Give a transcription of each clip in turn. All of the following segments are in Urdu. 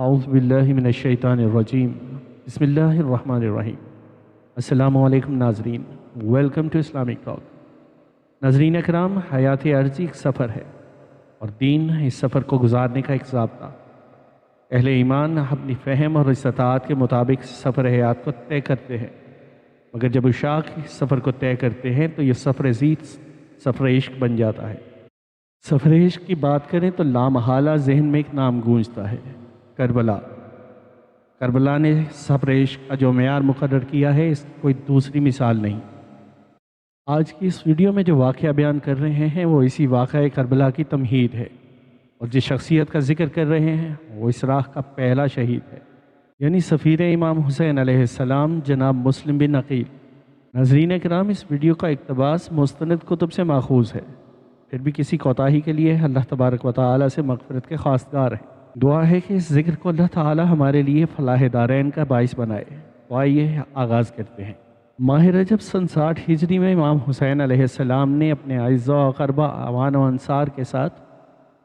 اعوذ باللہ من الشیطان الرجیم بسم اللہ الرحمن الرحیم۔ السلام علیکم ناظرین، ویلکم ٹو اسلامک ٹاک۔ ناظرین اکرام، حیات عرضی ایک سفر ہے اور دین اس سفر کو گزارنے کا ایک ضابطہ۔ اہل ایمان اپنی فہم اور استطاعت کے مطابق سفر حیات کو طے کرتے ہیں، مگر جب عشاق اس سفر کو طے کرتے ہیں تو یہ سفر عزیز سفر عشق بن جاتا ہے۔ سفر عشق کی بات کریں تو لامحالہ ذہن میں ایک نام گونجتا ہے، کربلا۔ کربلا نے سفر عشق کا جو معیار مقرر کیا ہے، اس کی کوئی دوسری مثال نہیں۔ آج کی اس ویڈیو میں جو واقعہ بیان کر رہے ہیں وہ اسی واقعہ کربلا کی تمہید ہے، اور جس شخصیت کا ذکر کر رہے ہیں وہ اس راہ کا پہلا شہید ہے، یعنی سفیر امام حسین علیہ السلام جناب مسلم بن عقیل۔ ناظرین کرام، اس ویڈیو کا اقتباس مستند کتب سے ماخوذ ہے، پھر بھی کسی کوتاہی کے لیے اللہ تبارک و تعالی سے مغفرت کے خواستگار ہیں۔ دعا ہے کہ اس ذکر کو اللہ تعالی ہمارے لیے فلاح دارین کا باعث بنائے۔ تو آئیے آغاز کرتے ہیں۔ ماہ رجب سن 60 ہجری میں امام حسین علیہ السلام نے اپنے اعزاء و اقربا اعوان و انصار کے ساتھ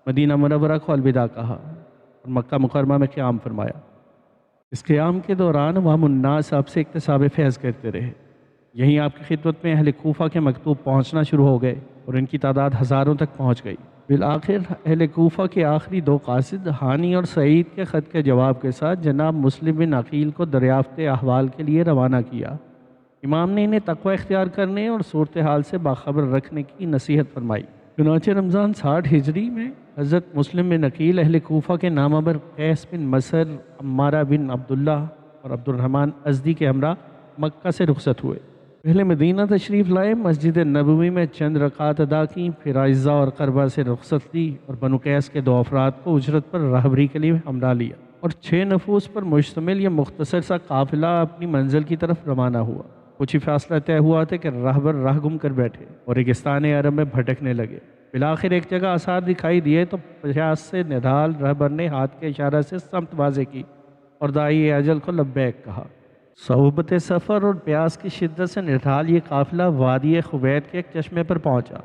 مدینہ منورہ کو الوداع کہا اور مکہ مکرمہ میں قیام فرمایا۔ اس قیام کے دوران عوام الناس آپ سے اکتساب فیض کرتے رہے۔ یہیں آپ کی خدمت میں اہل کوفہ کے مکتوب پہنچنا شروع ہو گئے اور ان کی تعداد ہزاروں تک پہنچ گئی۔ بالآخر اہل کوفہ کے آخری دو قاصد ہانی اور سعید کے خط کے جواب کے ساتھ جناب مسلم بن عقیل کو دریافت احوال کے لیے روانہ کیا۔ امام نے انہیں تقوی اختیار کرنے اور صورتحال سے باخبر رکھنے کی نصیحت فرمائی۔ چنانچہ رمضان 60 ہجری میں حضرت مسلم بن عقیل اہل کوفہ کے نامہ بر قیس بن مسر، عمارہ بن عبداللہ اور عبد الرحمن ازدی کے ہمراہ مکہ سے رخصت ہوئے۔ پہلے مدینہ تشریف لائے، مسجد نبوی میں چند رکعات ادا کی، پھر اعزاء اور قربا سے رخصت لی اور بنو قیس کے 2 افراد کو اجرت پر راہبری کے لیے ہمراہ لیا اور 6 نفوس پر مشتمل یہ مختصر سا قافلہ اپنی منزل کی طرف روانہ ہوا۔ کچھ ہی فاصلہ طے ہوا تھا کہ راہبر راہ گم کر بیٹھے اور ریگستان عرب میں بھٹکنے لگے۔ بالآخر ایک جگہ آثار دکھائی دیے تو 50 سے نڈھال راہبر نے ہاتھ کے اشارہ سے سمت واضح کی اور داعی اجل کو لبیک کہا۔ صحبت سفر اور پیاس کی شدت سے نڈھال یہ قافلہ وادی خویت کے ایک چشمے پر پہنچا۔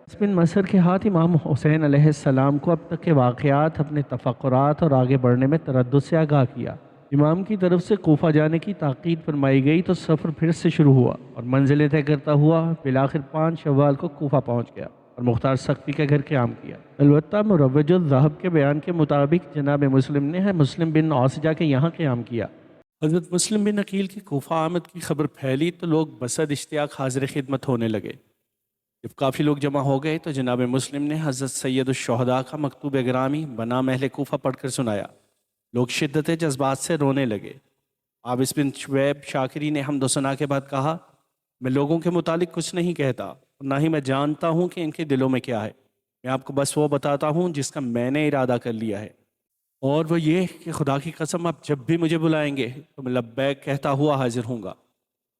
اس بن مسر کے ہاتھ امام حسین علیہ السلام کو اب تک کے واقعات، اپنے تفکرات اور آگے بڑھنے میں تردد سے آگاہ کیا۔ امام کی طرف سے کوفہ جانے کی تاکید فرمائی گئی تو سفر پھر سے شروع ہوا اور منزلیں طے کرتا ہوا بالآخر 5 شوال کو کوفہ پہنچ گیا اور مختار سقفی کے گھر قیام کیا۔ البتہ مروج الذہب کے بیان کے مطابق جناب مسلم نے مسلم بن اوسجہ کے یہاں قیام کیا۔ حضرت مسلم بن عقیل کی کوفہ آمد کی خبر پھیلی تو لوگ بصد اشتیاق حاضر خدمت ہونے لگے۔ جب کافی لوگ جمع ہو گئے تو جناب مسلم نے حضرت سید الشہداء کا مکتوب گرامی بنام اہل کوفہ پڑھ کر سنایا۔ لوگ شدت جذبات سے رونے لگے۔ عابس بن شعیب شاکری نے حمد و ثنا کے بعد کہا، میں لوگوں کے متعلق کچھ نہیں کہتا اور نہ ہی میں جانتا ہوں کہ ان کے دلوں میں کیا ہے۔ میں آپ کو بس وہ بتاتا ہوں جس کا میں نے ارادہ کر لیا ہے، اور وہ یہ کہ خدا کی قسم آپ جب بھی مجھے بلائیں گے تو میں لبیک کہتا ہوا حاضر ہوں گا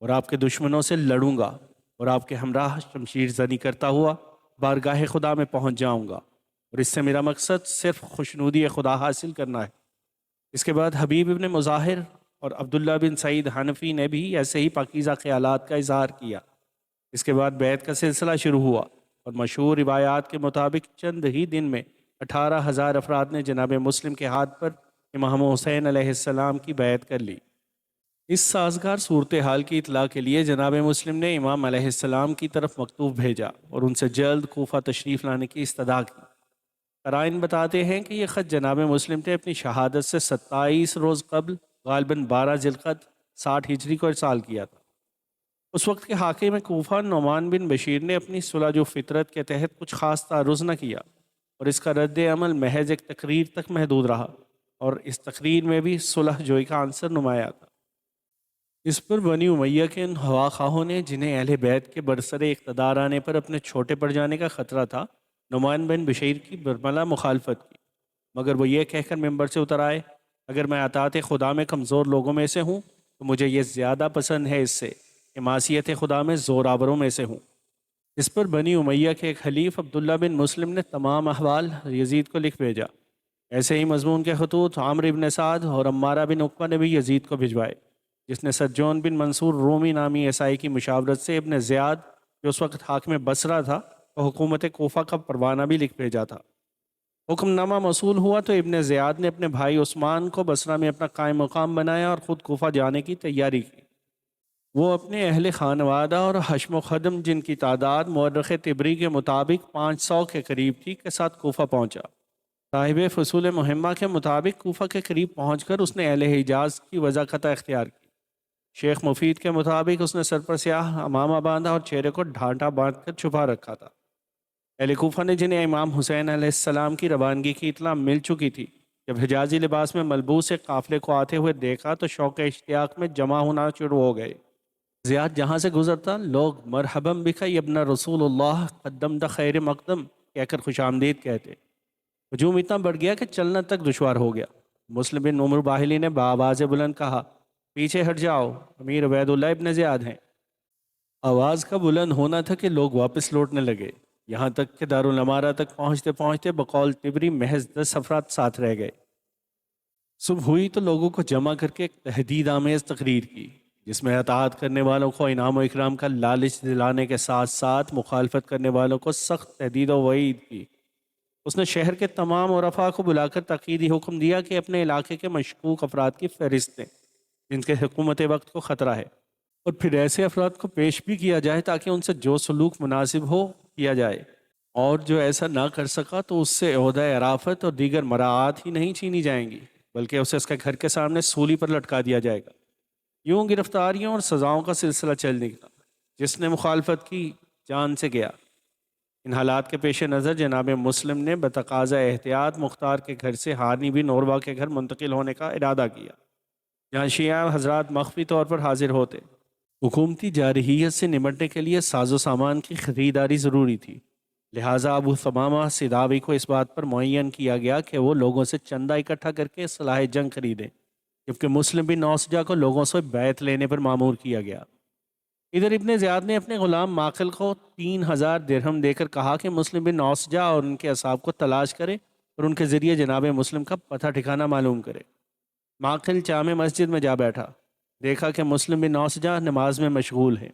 اور آپ کے دشمنوں سے لڑوں گا اور آپ کے ہمراہ شمشیر زنی کرتا ہوا بارگاہ خدا میں پہنچ جاؤں گا، اور اس سے میرا مقصد صرف خوشنودی خدا حاصل کرنا ہے۔ اس کے بعد حبیب ابن مظاہر اور عبداللہ بن سعید حنفی نے بھی ایسے ہی پاکیزہ خیالات کا اظہار کیا۔ اس کے بعد بیعت کا سلسلہ شروع ہوا اور مشہور روایات کے مطابق چند ہی دن میں 18,000 افراد نے جناب مسلم کے ہاتھ پر امام حسین علیہ السلام کی بیعت کر لی۔ اس سازگار صورتحال کی اطلاع کے لیے جناب مسلم نے امام علیہ السلام کی طرف مکتوب بھیجا اور ان سے جلد کوفہ تشریف لانے کی استدعا کی۔ قرائن بتاتے ہیں کہ یہ خط جناب مسلم نے اپنی شہادت سے 27 روز قبل غالباً 12 ذی القعدہ 60 ہجری کو ارسال کیا تھا۔ اس وقت کے حاکم کوفہ نعمان بن بشیر نے اپنی صلح جو فطرت کے تحت کچھ خاص تعرض نہ کیا اور اس کا رد عمل محض ایک تقریر تک محدود رہا، اور اس تقریر میں بھی صلح جوئی کا عنصر نمایاں تھا۔ اس پر بنی امیہ کے ان ہوا خواہوں نے، جنہیں اہل بیت کے برسر اقتدار آنے پر اپنے چھوٹے پڑ جانے کا خطرہ تھا، نعمان بن بشیر کی برملا مخالفت کی، مگر وہ یہ کہہ کر ممبر سے اتر آئے، اگر میں اطاعت خدا میں کمزور لوگوں میں سے ہوں تو مجھے یہ زیادہ پسند ہے اس سے کہ معصیت خدا میں زور آوروں میں سے ہوں۔ اس پر بنی امیہ کے ایک حلیف عبداللہ بن مسلم نے تمام احوال یزید کو لکھ بھیجا۔ ایسے ہی مضمون کے خطوط عامر بن سعد اور عمارہ بن عقبہ نے بھی یزید کو بھجوائے، جس نے سجون بن منصور رومی نامی عیسائی کی مشاورت سے ابن زیاد، جو اس وقت حاکم بصرہ تھا، تو حکومت کوفہ کا پروانہ بھی لکھ بھیجا تھا۔ حکم نامہ موصول ہوا تو ابن زیاد نے اپنے بھائی عثمان کو بصرہ میں اپنا قائم مقام بنایا اور خود کوفہ جانے کی تیاری کی۔ وہ اپنے اہل خانوادہ اور حشم و خدم، جن کی تعداد مورخ طبری کے مطابق 500 کے قریب تھی، کے ساتھ کوفہ پہنچا۔ صاحب فصول مہمہ کے مطابق کوفہ کے قریب پہنچ کر اس نے اہل حجاز کی وضاحت اختیار کی۔ شیخ مفید کے مطابق اس نے سر پر سیاہ امامہ باندھا اور چہرے کو ڈھانٹا باندھ کر چھپا رکھا تھا۔ اہل کوفہ نے، جنہیں امام حسین علیہ السلام کی روانگی کی اطلاع مل چکی تھی، جب حجازی لباس میں ملبوس ایک قافلے کو آتے ہوئے دیکھا تو شوق اشتیاق میں جمع ہونا شروع ہو گئے۔ زیاد جہاں سے گزرتا لوگ مرحباً بک ابن رسول اللہ قدمت خیر مقدم کہہ کر خوش آمدید کہتے۔ ہجوم اتنا بڑھ گیا کہ چلنا تک دشوار ہو گیا۔ مسلم بن عمر باہلی نے بآواز بلند کہا، پیچھے ہٹ جاؤ، امیر عبید اللہ ابن زیاد ہیں۔ آواز کا بلند ہونا تھا کہ لوگ واپس لوٹنے لگے، یہاں تک کہ دارالعمارہ تک پہنچتے پہنچتے بقول طبری محض 10 افراد ساتھ رہ گئے۔ صبح ہوئی تو لوگوں کو جمع کر کے ایک تہدید آمیز تقریر کی، جس میں اطاعت کرنے والوں کو انعام و اکرام کا لالچ دلانے کے ساتھ ساتھ مخالفت کرنے والوں کو سخت تہدید و وعید کی۔ اس نے شہر کے تمام عرفاء کو بلا کر تاکیدی حکم دیا کہ اپنے علاقے کے مشکوک افراد کی فہرست دیں جن کے حکومت وقت کو خطرہ ہے، اور پھر ایسے افراد کو پیش بھی کیا جائے تاکہ ان سے جو سلوک مناسب ہو کیا جائے، اور جو ایسا نہ کر سکا تو اس سے عہدہ عرافت اور دیگر مراعات ہی نہیں چھینی جائیں گی، بلکہ اسے اس کے گھر کے سامنے سولی پر لٹکا دیا جائے گا۔ یوں گرفتاریوں اور سزاؤں کا سلسلہ چل نکلا۔ جس نے مخالفت کی جان سے گیا۔ ان حالات کے پیش نظر جناب مسلم نے بتقاضا احتیاط مختار کے گھر سے ہانی بن عروہ کے گھر منتقل ہونے کا ارادہ کیا، جہاں شیعہ حضرات مخفی طور پر حاضر ہوتے۔ حکومتی جارحیت سے نمٹنے کے لیے ساز و سامان کی خریداری ضروری تھی، لہٰذا ابو ثمامہ صداوی کو اس بات پر معین کیا گیا کہ وہ لوگوں سے چندہ اکٹھا کر کے سلاح جنگ خریدیں، جبکہ مسلم بن نوسجہ کو لوگوں سے بیعت لینے پر مامور کیا گیا۔ ادھر ابن زیاد نے اپنے غلام ماقل کو 3000 درہم دے کر کہا کہ مسلم بن نوسجہ اور ان کے اصحاب کو تلاش کرے اور ان کے ذریعے جناب مسلم کا پتہ ٹھکانہ معلوم کرے۔ ماقل جامع مسجد میں جا بیٹھا، دیکھا کہ مسلم بن نوسجہ نماز میں مشغول ہیں۔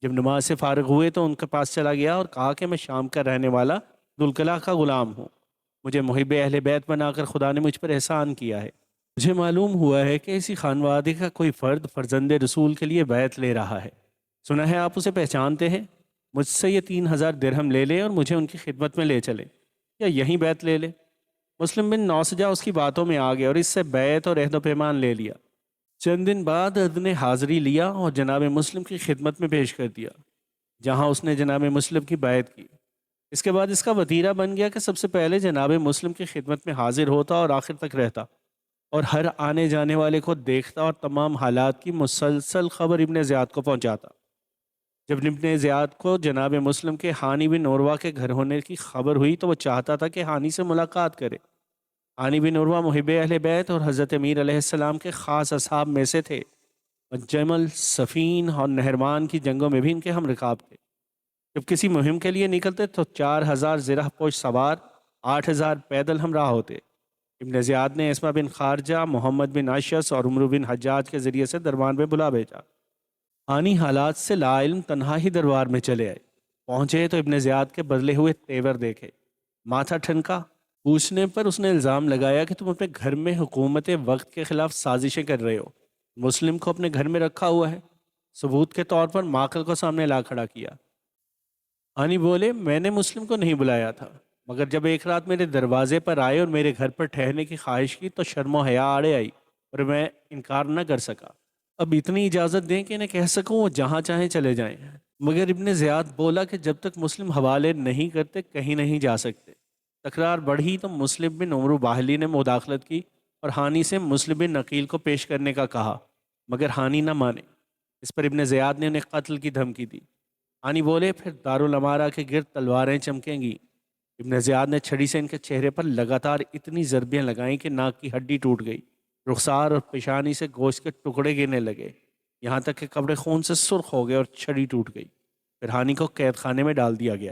جب نماز سے فارغ ہوئے تو ان کے پاس چلا گیا اور کہا کہ میں شام کا رہنے والا ذوالکلاہ کا غلام ہوں، مجھے محب اہل بیت بنا کر خدا نے مجھ پر احسان کیا ہے۔ مجھے معلوم ہوا ہے کہ اسی خانوادے کا کوئی فرد فرزند رسول کے لیے بیعت لے رہا ہے، سنا ہے آپ اسے پہچانتے ہیں، مجھ سے یہ 3000 درہم لے لے اور مجھے ان کی خدمت میں لے چلے، یا یہیں بیعت لے لے۔ مسلم بن نوسجہ اس کی باتوں میں آ گئے اور اس سے بیعت اور عہد و پیمان لے لیا۔ چند دن بعد عہد نے حاضری لیا اور جناب مسلم کی خدمت میں پیش کر دیا، جہاں اس نے جناب مسلم کی بیعت کی۔ اس کے بعد اس کا وتیرہ بن گیا کہ سب سے پہلے جناب مسلم کی خدمت میں حاضر ہوتا اور آخر تک رہتا، اور ہر آنے جانے والے کو دیکھتا اور تمام حالات کی مسلسل خبر ابن زیاد کو پہنچاتا۔ جب ابن زیاد کو جناب مسلم کے ہانی بن عروہ کے گھر ہونے کی خبر ہوئی تو وہ چاہتا تھا کہ ہانی سے ملاقات کرے۔ ہانی بن عروہ محب اہل بیت اور حضرت امیر علیہ السلام کے خاص اصحاب میں سے تھے، اور جمل، صفین اور نہرمان کی جنگوں میں بھی ان کے ہم رکاب تھے۔ جب کسی مہم کے لیے نکلتے تو 4000 زرہ پوش سوار، 8000 پیدل ہمراہ ہوتے۔ ابن زیاد نے اسما بن خارجہ، محمد بن اشعث اور عمرو بن حجاج کے ذریعے سے دربار میں بلا بھیجا۔ آنی حالات سے لا علم تنہا ہی دربار میں چلے آئے۔ پہنچے تو ابن زیاد کے بدلے ہوئے تیور دیکھے، ماتھا ٹھنکا۔ پوچھنے پر اس نے الزام لگایا کہ تم اپنے گھر میں حکومت وقت کے خلاف سازشیں کر رہے ہو، مسلم کو اپنے گھر میں رکھا ہوا ہے۔ ثبوت کے طور پر ماقل کو سامنے لا کھڑا کیا۔ آنی بولے، میں نے مسلم کو نہیں بلایا تھا، مگر جب ایک رات میرے دروازے پر آئے اور میرے گھر پر ٹھہرنے کی خواہش کی تو شرم و حیا آڑے آئی اور میں انکار نہ کر سکا۔ اب اتنی اجازت دیں کہ انہیں کہہ سکوں وہ جہاں چاہیں چلے جائیں، مگر ابن زیاد بولا کہ جب تک مسلم حوالے نہیں کرتے کہیں نہیں جا سکتے۔ تکرار بڑھی تو مسلم بن عمرو باہلی نے مداخلت کی اور ہانی سے مسلم بن نقیل کو پیش کرنے کا کہا، مگر ہانی نہ مانے۔ اس پر ابن زیاد نے انہیں قتل کی دھمکی دی۔ ہانی بولے، پھر دارالعمارہ کے گرد تلواریں چمکیں گی۔ ابن زیاد نے چھڑی سے ان کے چہرے پر لگاتار اتنی ضربیں لگائیں کہ ناک کی ہڈی ٹوٹ گئی، رخسار اور پیشانی سے گوشت کے ٹکڑے گرنے لگے، یہاں تک کہ کپڑے خون سے سرخ ہو گئے اور چھڑی ٹوٹ گئی۔ پھر ہانی کو قید خانے میں ڈال دیا گیا۔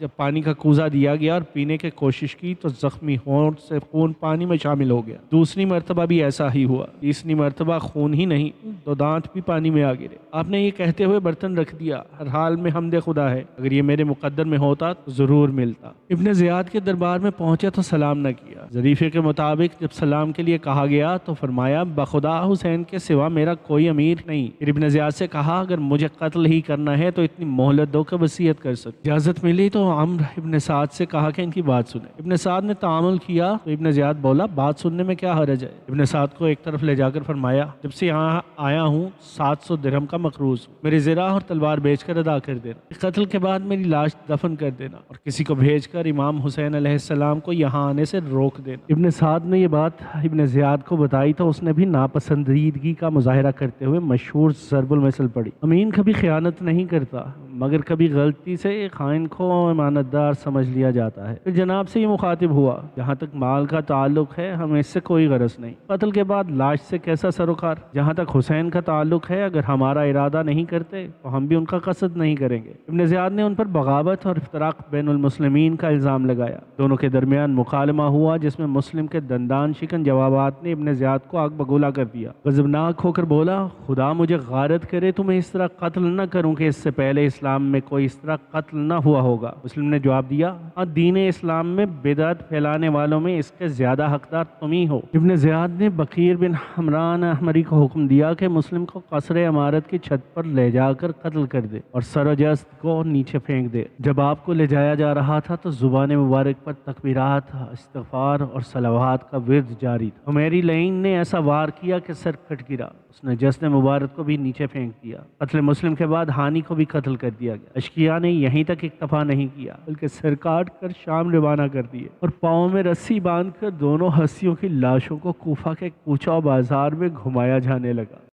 جب پانی کا کوزہ دیا گیا اور پینے کی کوشش کی تو زخمی ہونٹ سے خون پانی میں شامل ہو گیا۔ دوسری مرتبہ بھی ایسا ہی ہوا، تیسری مرتبہ خون ہی نہیں تو دانت بھی پانی میں آ گرے۔ آپ نے یہ کہتے ہوئے برتن رکھ دیا، ہر حال میں حمد خدا ہے، اگر یہ میرے مقدر میں ہوتا تو ضرور ملتا۔ ابن زیاد کے دربار میں پہنچے تو سلام نہ کیا۔ ظریفے کے مطابق جب سلام کے لیے کہا گیا تو فرمایا بخدا حسین کے سوا میرا کوئی امیر نہیں۔ پھر ابن زیاد سے کہا اگر مجھے قتل ہی کرنا ہے تو اتنی مہلت دو کہ وصیت کر سکتے۔ اجازت ملی تو عمرو ابن سعد سے کہا کہ ان کی بات سنیں۔ ابن سعد نے تعامل کیا تو ابن زیاد بولا بات سننے میں کیا حرج ہے۔ ابن سعد کو ایک طرف لے جا کر فرمایا جب سے یہاں آیا ہوں 700 درہم کا مقروض ہوں، میری زرہ اور تلوار بیچ کر ادا کر دینا، قتل کے بعد میری لاش دفن کر دینا اور کسی کو بھیج کر امام حسین علیہ السلام کو یہاں آنے سے روک دینا۔ ابن سعد نے یہ بات ابن زیاد کو بتائی تو اس نے بھی ناپسندیدگی کا مظاہرہ کرتے ہوئے مشہور ضرب المثل پڑھی، امین کبھی خیانت نہیں کرتا مگر کبھی غلطی سے خائن کو امانت دار سمجھ لیا جاتا ہے۔ پھر جناب سے یہ مخاطب ہوا جہاں تک مال کا تعلق ہے ہمیں اس سے کوئی غرض نہیں، قتل کے بعد لاش سے کیسا سروکار، جہاں تک حسین کا تعلق ہے اگر ہمارا ارادہ نہیں کرتے تو ہم بھی ان کا قصد نہیں کریں گے۔ ابن زیاد نے ان پر بغاوت اور افتراق بین المسلمین کا الزام لگایا، دونوں کے درمیان مکالمہ ہوا جس میں مسلم کے دندان شکن جوابات نے ابن زیاد کو آگ بگولا کر دیا۔ غضبناک ہو کر بولا خدا مجھے غارت کرے تو میں اس طرح قتل نہ کروں کہ اس سے پہلے اسلام میں کوئی اس طرح قتل نہ ہوا ہوگا۔ مسلم نے جواب دیا دین اسلام میں بدعت پھیلانے والوں میں اس کے زیادہ حقدار تم ہی ہو۔ ابن زیاد نے بقیر بن حمران احمری کو حکم دیا کہ مسلم کو قصر عمارت کی چھت پر لے جا کر قتل کر دے اور سر و جسد کو نیچے پھینک دے۔ جب آپ کو لے جایا جا رہا تھا تو زبان مبارک پر تکبیرات، استغفار اور صلوات کا ورد جاری تھا۔ میری لعین نے ایسا وار کیا کہ سر کٹ گرا، اس نے جسد مبارک کو بھی نیچے پھینک دیا۔ قتل مسلم کے بعد ہانی کو بھی قتل کر دیا گیا۔ اشقیاء نے یہیں تک اکتفا نہیں کیا بلکہ سر کاٹ کر شام روانہ کر دیے اور پاؤں میں رسی باندھ کر دونوں ہستیوں کی لاشوں کو کوفہ کے کوچہ و بازار میں گھمایا جانے لگا۔